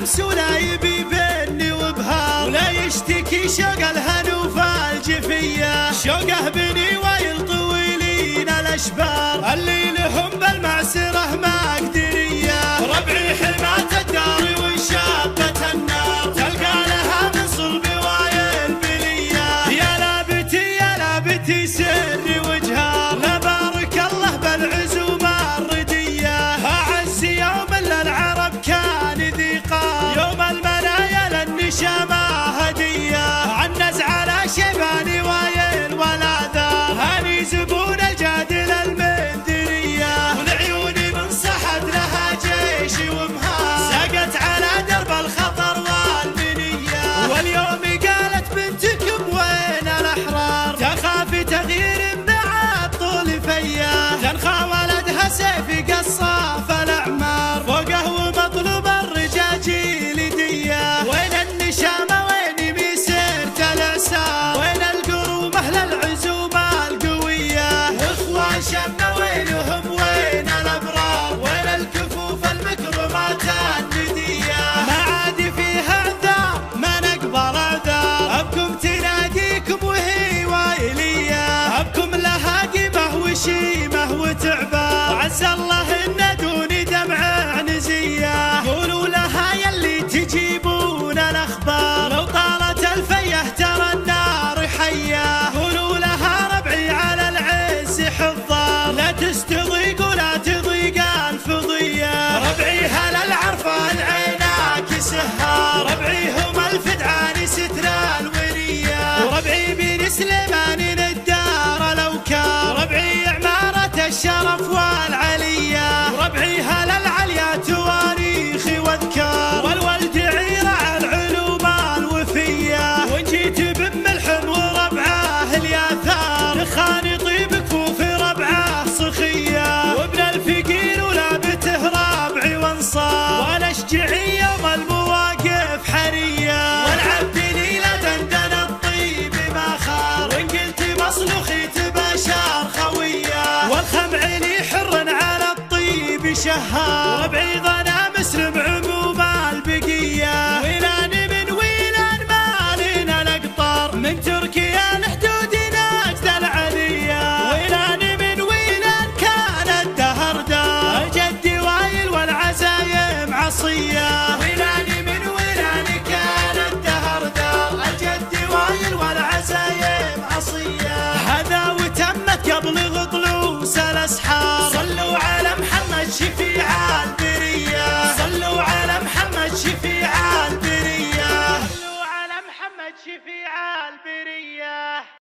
امس ولا يبي بني وبهار، ولا يشتكي شوق الهنوف الجفيه، شوقه بني ويل طويلين الاشبار اللي لهم بالمعسره ما قدريه. ربعي حمات الدار وشابه النار، تلقى لها من صلب وايل بليه. يا لابتي سري وجهار، لبارك الله بالعزوم الرديه. اعز يوم للعرب كان ذي قار، يوم المنايا للنشامه هديه. عنز على شيباني وايل ولا ذار، هاني زبون الجادل المندريه. والعيون من صحت لها جيش ومهار، سقت على درب الخطر والمنيه. واليوم قالت بنتكم وين الاحرار، تخاف تغيير بعد طول فيه. تنخى ولدها سيف قصاف الاعمار، فوقه ومطلوب الرجاجيل ديه. وين النشامه وين مسيرة الاعسار، وين القروم اهل العزوم القويه. اخوان شبنا وينهم وين الابرار، وين الكفوف المكرمات النديه. ما عاد فيها عذار ما نقبل اعذار، ابكم تناديكم وهي وايليه. ابكم لها قيمه وشيمه وتعبار، عسى الله ان دوني دمع نزيه. قولوا لها يلي تجيبون الاخبار، لو طالت الفيه ترى النار حيه. قولوا لها ربعي على العز حضار، لا تستضيق ولا تضيق الفضيه. ربعي هل العرفان عيناك سهار، ربعي هم الفدعان ستر الوريه. وربعي بن سليمان الدار الاوكار، ربعي عماره الشرف والعليه. ربعي هل العليا تواريخ واذكار، والولد عيرة العلوم الوفيه. وان جيت بام الحم وربعه الياثار، خاني طيب كفوف ربعه صخيه. وابن الفقير ولابته ربعي وانصار، والاشجعي يوم المواقف حريه. والعبد ليله دندن الطيب ما خار، وان قلت مصلوخي تبشر خويه. والخمع لي حر على الطيب شهار، ربعي ظنا مسلم عموم البقيه. ويلان من ويلان مالنا الاقطار، من تركيا لحدود نجد العليه. ويلان من ويلان كان الدهر دار، الجد وايل والعزايم عصيه. ويلان من ويلان كان الدهر دار، الجد وايل والعزايم عصيه. هذا وتمت قبل غطلوس الاسحار، صلوا على محمد شفيع البريه. صلوا على محمد شفيع البريه. صلوا على محمد شفيع البريه.